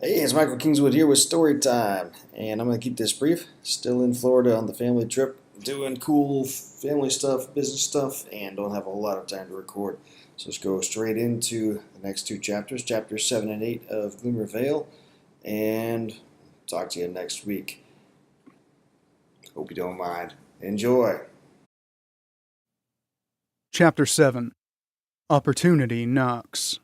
Hey, it's Michael Kingswood here with Story Time, and I'm going to keep this brief. Still in Florida on the family trip, doing cool family stuff, business stuff, and don't have a whole lot of time to record. So let's go straight into the next two chapters, chapters 7 and 8 of Glimmer Vale, and talk to you next week. Hope you don't mind. Enjoy. Chapter 7 Opportunity Knocks.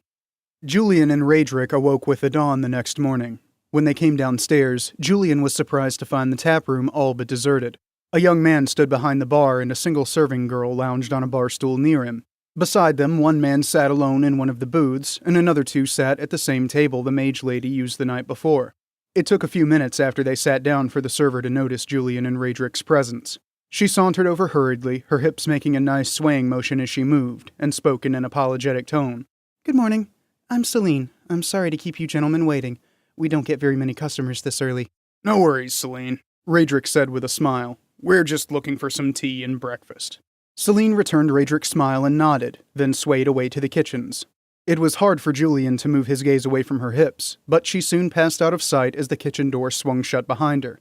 Julian and Radric awoke with the dawn the next morning. When they came downstairs, Julian was surprised to find the tap room all but deserted. A young man stood behind the bar and a single serving girl lounged on a bar stool near him. Beside them, one man sat alone in one of the booths, and another two sat at the same table the mage lady used the night before. It took a few minutes after they sat down for the server to notice Julian and Radric's presence. She sauntered over hurriedly, her hips making a nice swaying motion as she moved, and spoke in an apologetic tone. "Good morning. I'm Celine. I'm sorry to keep you gentlemen waiting. We don't get very many customers this early." "No worries, Celine," Radric said with a smile. "We're just looking for some tea and breakfast." Celine returned Radric's smile and nodded, then swayed away to the kitchens. It was hard for Julian to move his gaze away from her hips, but she soon passed out of sight as the kitchen door swung shut behind her.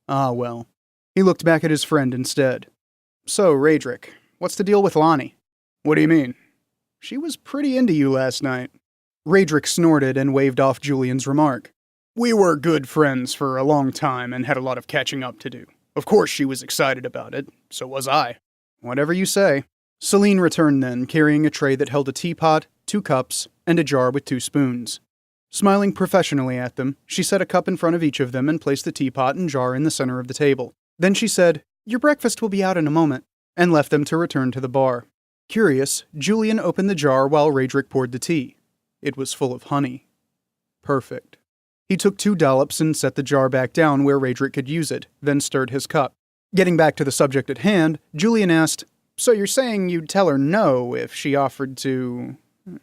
Ah well. He looked back at his friend instead. "So, Radric, what's the deal with Lonnie?" "What do you mean?" "She was pretty into you last night." Radric snorted and waved off Julian's remark. "We were good friends for a long time and had a lot of catching up to do. Of course she was excited about it. So was I." "Whatever you say." Celine returned then, carrying a tray that held a teapot, 2 cups, and a jar with 2 spoons. Smiling professionally at them, she set a cup in front of each of them and placed the teapot and jar in the center of the table. Then she said, "Your breakfast will be out in a moment," and left them to return to the bar. Curious, Julian opened the jar while Radric poured the tea. It was full of honey. Perfect. He took 2 dollops and set the jar back down where Radric could use it, then stirred his cup. Getting back to the subject at hand, Julian asked, "So you're saying you'd tell her no if she offered to...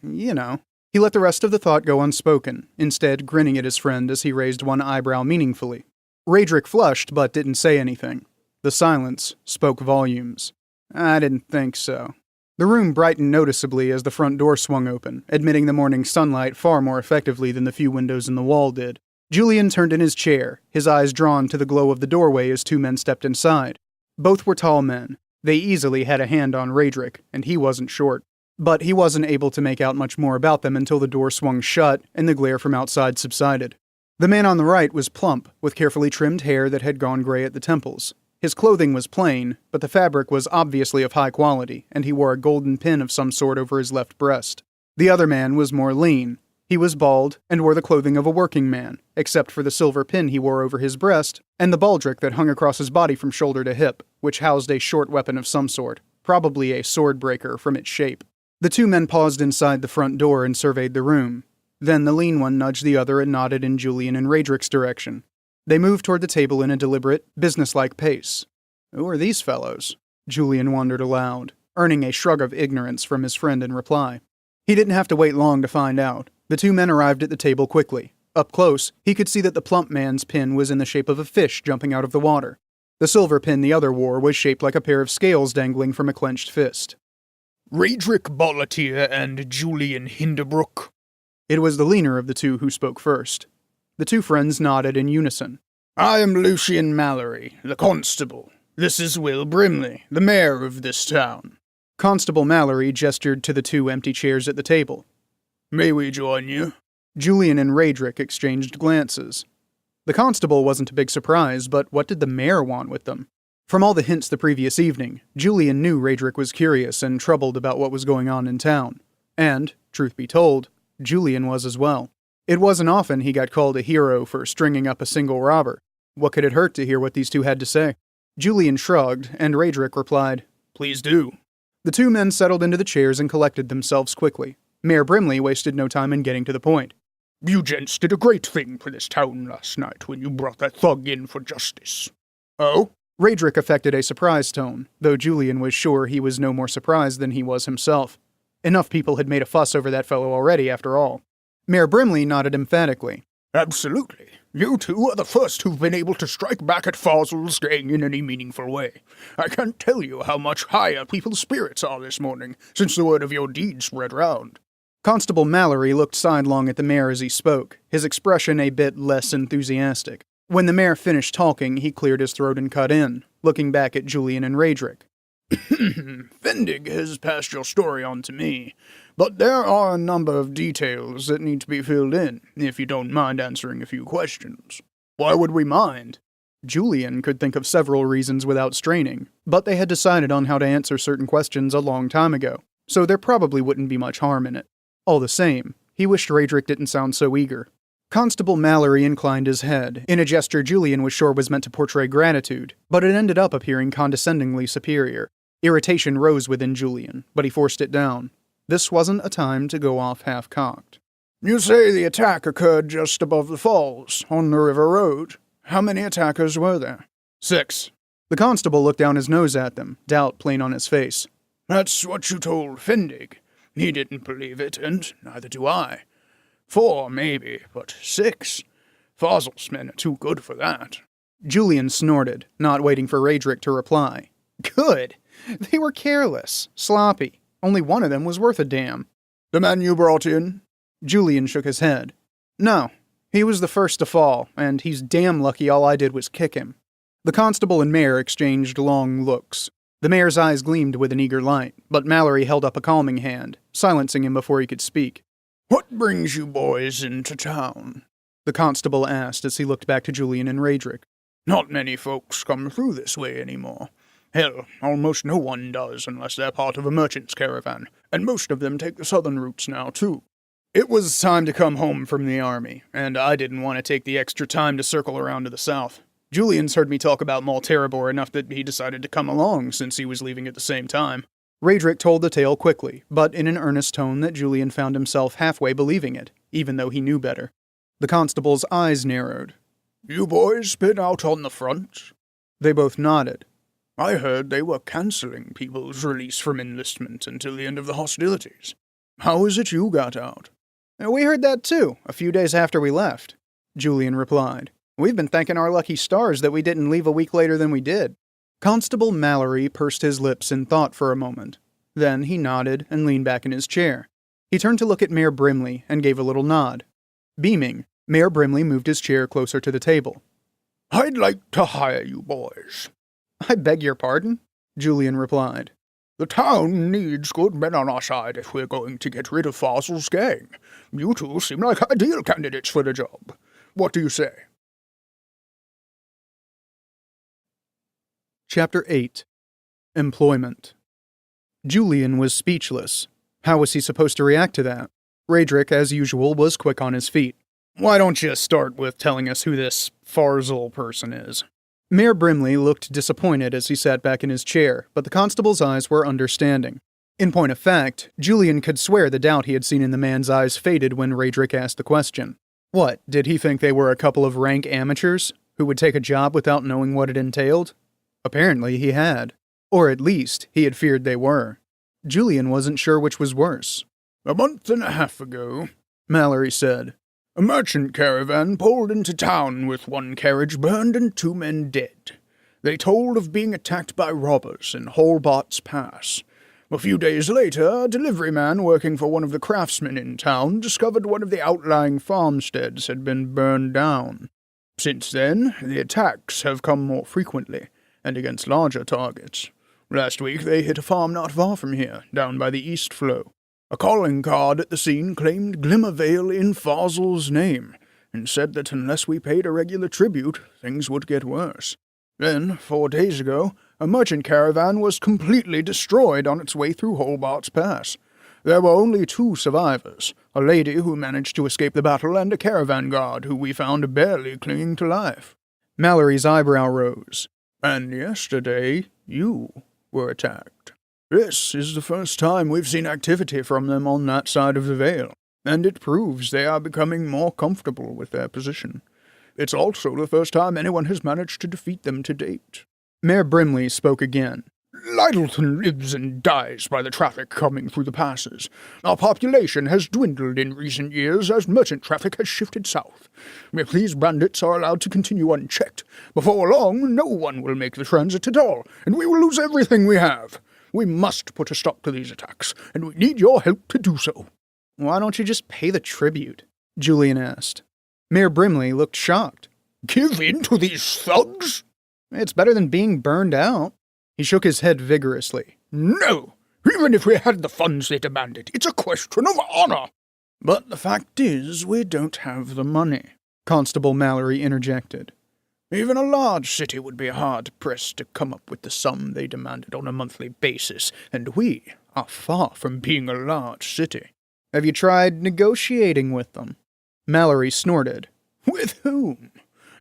you know." He let the rest of the thought go unspoken, instead grinning at his friend as he raised one eyebrow meaningfully. Radric flushed but didn't say anything. The silence spoke volumes. "I didn't think so." The room brightened noticeably as the front door swung open, admitting the morning sunlight far more effectively than the few windows in the wall did. Julian turned in his chair, his eyes drawn to the glow of the doorway as 2 men stepped inside. Both were tall men. They easily had a hand on Radric, and he wasn't short. But he wasn't able to make out much more about them until the door swung shut and the glare from outside subsided. The man on the right was plump, with carefully trimmed hair that had gone gray at the temples. His clothing was plain, but the fabric was obviously of high quality, and he wore a golden pin of some sort over his left breast. The other man was more lean. He was bald, and wore the clothing of a working man, except for the silver pin he wore over his breast, and the baldric that hung across his body from shoulder to hip, which housed a short weapon of some sort, probably a sword breaker from its shape. The 2 men paused inside the front door and surveyed the room. Then the lean one nudged the other and nodded in Julian and Radric's direction. They moved toward the table in a deliberate, businesslike pace. "Who are these fellows?" Julian wondered aloud, earning a shrug of ignorance from his friend in reply. He didn't have to wait long to find out. The 2 men arrived at the table quickly. Up close, he could see that the plump man's pin was in the shape of a fish jumping out of the water. The silver pin the other wore was shaped like a pair of scales dangling from a clenched fist. "Radric Bollatier and Julian Hinderbrook." It was the leaner of the 2 who spoke first. The 2 friends nodded in unison. "I am Lucian Mallory, the constable. This is Will Brimley, the mayor of this town." Constable Mallory gestured to the 2 empty chairs at the table. "May we join you?" Julian and Radric exchanged glances. The constable wasn't a big surprise, but what did the mayor want with them? From all the hints the previous evening, Julian knew Radric was curious and troubled about what was going on in town. And, truth be told, Julian was as well. It wasn't often he got called a hero for stringing up a single robber. What could it hurt to hear what these 2 had to say? Julian shrugged, and Radric replied, "Please do." The 2 men settled into the chairs and collected themselves quickly. Mayor Brimley wasted no time in getting to the point. "You gents did a great thing for this town last night when you brought that thug in for justice." "Oh?" Radric affected a surprised tone, though Julian was sure he was no more surprised than he was himself. Enough people had made a fuss over that fellow already, after all. Mayor Brimley nodded emphatically. "Absolutely. You 2 are the first who've been able to strike back at Fossil's gang in any meaningful way. I can't tell you how much higher people's spirits are this morning, since the word of your deed spread round." Constable Mallory looked sidelong at the mayor as he spoke, his expression a bit less enthusiastic. When the mayor finished talking, he cleared his throat and cut in, looking back at Julian and Radric. Fendig has passed your story on to me, but there are a number of details that need to be filled in, if you don't mind answering a few questions. Why would we mind? Julian could think of several reasons without straining, but they had decided on how to answer certain questions a long time ago, so there probably wouldn't be much harm in it. All the same, he wished Radric didn't sound so eager. Constable Mallory inclined his head, in a gesture Julian was sure was meant to portray gratitude, but it ended up appearing condescendingly superior. Irritation rose within Julian, but he forced it down. This wasn't a time to go off half-cocked. You say the attack occurred just above the falls, on the river road. How many attackers were there? 6. The constable looked down his nose at them, doubt plain on his face. That's what you told Fendig. He didn't believe it, and neither do I. 4, maybe, but 6? Fossil's men are too good for that. Julian snorted, not waiting for Radric to reply. Good! They were careless, sloppy. Only one of them was worth a damn. The man you brought in? Julian shook his head. No, he was the first to fall, and he's damn lucky all I did was kick him. The constable and mayor exchanged long looks. The mayor's eyes gleamed with an eager light, but Mallory held up a calming hand, silencing him before he could speak. What brings you boys into town? The constable asked as he looked back to Julian and Radric. Not many folks come through this way anymore. Hell, almost no one does unless they're part of a merchant's caravan, and most of them take the southern routes now, too. It was time to come home from the army, and I didn't want to take the extra time to circle around to the south. Julian's heard me talk about Malteribor enough that he decided to come along since he was leaving at the same time. Radric told the tale quickly, but in an earnest tone that Julian found himself halfway believing it, even though he knew better. The constable's eyes narrowed. You boys been out on the front? They both nodded. I heard they were cancelling people's release from enlistment until the end of the hostilities. How is it you got out? We heard that too, a few days after we left, Julian replied. We've been thanking our lucky stars that we didn't leave a week later than we did. Constable Mallory pursed his lips in thought for a moment. Then he nodded and leaned back in his chair. He turned to look at Mayor Brimley and gave a little nod. Beaming, Mayor Brimley moved his chair closer to the table. I'd like to hire you boys. I beg your pardon? Julian replied. The town needs good men on our side if we're going to get rid of Fossil's gang. You two seem like ideal candidates for the job. What do you say? Chapter 8. Employment. Julian was speechless. How was he supposed to react to that? Radric, as usual, was quick on his feet. Why don't you start with telling us who this Farzal person is? Mayor Brimley looked disappointed as he sat back in his chair, but the constable's eyes were understanding. In point of fact, Julian could swear the doubt he had seen in the man's eyes faded when Radric asked the question. What, did he think they were a couple of rank amateurs who would take a job without knowing what it entailed? Apparently he had. Or at least, he had feared they were. Julian wasn't sure which was worse. A month and a half ago, Mallory said, a merchant caravan pulled into town with 1 carriage burned and 2 men dead. They told of being attacked by robbers in Holbott's Pass. A few days later, a delivery man working for one of the craftsmen in town discovered one of the outlying farmsteads had been burned down. Since then, the attacks have come more frequently, and against larger targets. Last week they hit a farm not far from here, down by the East Flow. A calling card at the scene claimed Glimmer Vale in Fossil's name, and said that unless we paid a regular tribute, things would get worse. Then, 4 days ago, a merchant caravan was completely destroyed on its way through Holbott's Pass. There were only 2 survivors, a lady who managed to escape the battle and a caravan guard who we found barely clinging to life. Mallory's eyebrow rose. And yesterday, you were attacked. This is the first time we've seen activity from them on that side of the Vale, and it proves they are becoming more comfortable with their position. It's also the first time anyone has managed to defeat them to date. Mayor Brimley spoke again. Lyttelton lives and dies by the traffic coming through the passes. Our population has dwindled in recent years as merchant traffic has shifted south. If these bandits are allowed to continue unchecked, before long no one will make the transit at all, and we will lose everything we have. We must put a stop to these attacks, and we need your help to do so. Why don't you just pay the tribute? Julian asked. Mayor Brimley looked shocked. Give in to these thugs? It's better than being burned out. He shook his head vigorously. No! Even if we had the funds they demanded, it's a question of honor. But the fact is, we don't have the money, Constable Mallory interjected. Even a large city would be hard-pressed to come up with the sum they demanded on a monthly basis, and we are far from being a large city. Have you tried negotiating with them? Mallory snorted. With whom?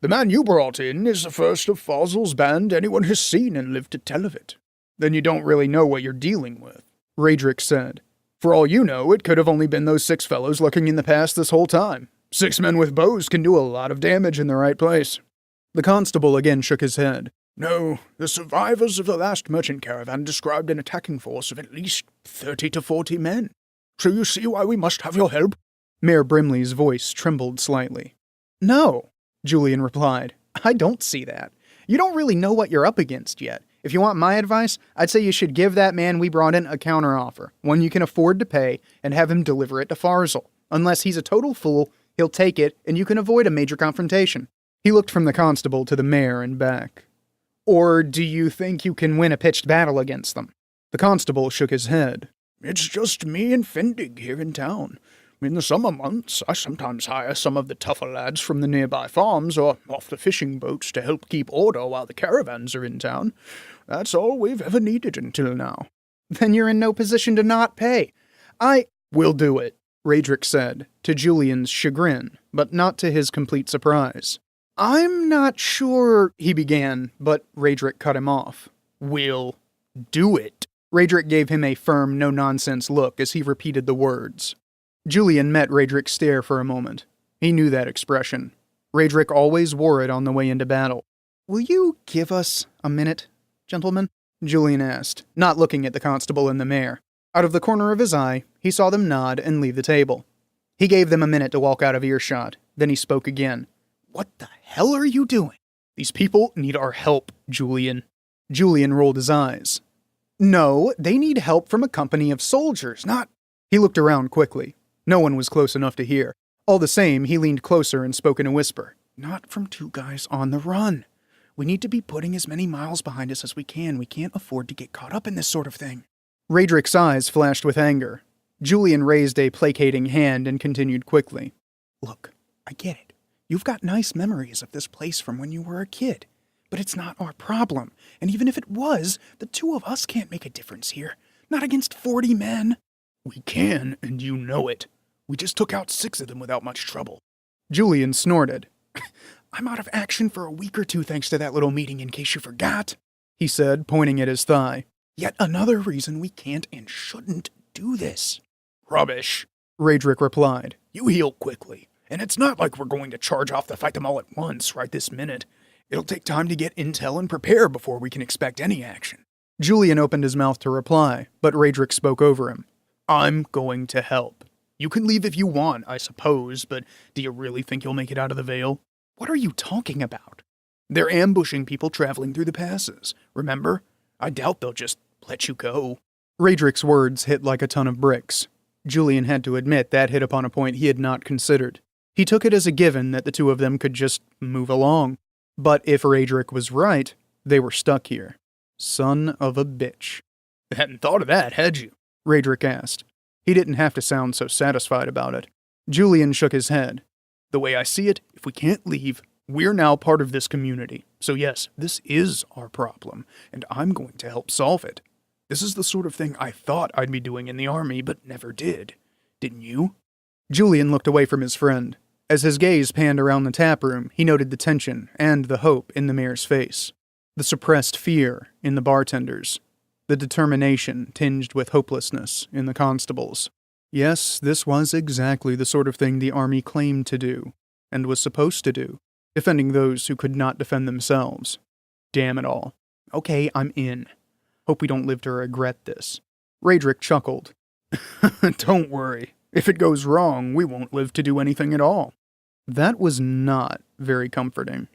The man you brought in is the first of Fossil's band anyone has seen and lived to tell of it. Then you don't really know what you're dealing with, Radric said. For all you know, it could have only been those 6 fellows looking in the past this whole time. 6 men with bows can do a lot of damage in the right place. The constable again shook his head. No, the survivors of the last merchant caravan described an attacking force of at least 30 to 40 men. So you see why we must have your help? Mayor Brimley's voice trembled slightly. No, Julian replied. I don't see that. You don't really know what you're up against yet. If you want my advice, I'd say you should give that man we brought in a counteroffer, one you can afford to pay, and have him deliver it to Farzal. Unless he's a total fool, he'll take it, and you can avoid a major confrontation. He looked from the constable to the mayor and back. Or do you think you can win a pitched battle against them? The constable shook his head. It's just me and Fendig here in town. In the summer months, I sometimes hire some of the tougher lads from the nearby farms or off the fishing boats to help keep order while the caravans are in town. That's all we've ever needed until now. Then you're in no position to not pay. Will do it, Radric said, to Julian's chagrin, but not to his complete surprise. I'm not sure, he began, but Radric cut him off. We'll do it. Radric gave him a firm, no-nonsense look as he repeated the words. Julian met Radric's stare for a moment. He knew that expression. Radric always wore it on the way into battle. Will you give us a minute, gentlemen? Julian asked, not looking at the constable and the mayor. Out of the corner of his eye, he saw them nod and leave the table. He gave them a minute to walk out of earshot. Then he spoke again. What the hell are you doing? These people need our help, Julian. Julian rolled his eyes. No, they need help from a company of soldiers, not... He looked around quickly. No one was close enough to hear. All the same, he leaned closer and spoke in a whisper. Not from 2 guys on the run. We need to be putting as many miles behind us as we can. We can't afford to get caught up in this sort of thing. Radric's eyes flashed with anger. Julian raised a placating hand and continued quickly. Look, I get it. You've got nice memories of this place from when you were a kid. But it's not our problem. And even if it was, the 2 of us can't make a difference here. Not against 40 men. We can, and you know it. We just took out 6 of them without much trouble. Julian snorted. I'm out of action for a week or 2 thanks to that little meeting in case you forgot, he said, pointing at his thigh. Yet another reason we can't and shouldn't do this. Rubbish, Radric replied. You heal quickly, and it's not like we're going to charge off to fight them all at once right this minute. It'll take time to get intel and prepare before we can expect any action. Julian opened his mouth to reply, but Radric spoke over him. I'm going to help. You can leave if you want, I suppose, but do you really think you'll make it out of the Vale? What are you talking about? They're ambushing people traveling through the passes, remember? I doubt they'll just let you go. Radric's words hit like a ton of bricks. Julian had to admit that hit upon a point he had not considered. He took it as a given that the 2 of them could just move along. But if Radric was right, they were stuck here. Son of a bitch. Hadn't thought of that, had you? Radric asked. He didn't have to sound so satisfied about it. Julian shook his head. The way I see it, if we can't leave, we're now part of this community. So yes, this is our problem, and I'm going to help solve it. This is the sort of thing I thought I'd be doing in the army, but never did. Didn't you? Julian looked away from his friend. As his gaze panned around the tap room, he noted the tension and the hope in the mayor's face. The suppressed fear in the bartenders. The determination tinged with hopelessness in the constables. Yes, this was exactly the sort of thing the army claimed to do, and was supposed to do, defending those who could not defend themselves. Damn it all. Okay, I'm in. Hope we don't live to regret this. Radric chuckled. Don't worry. If it goes wrong, we won't live to do anything at all. That was not very comforting.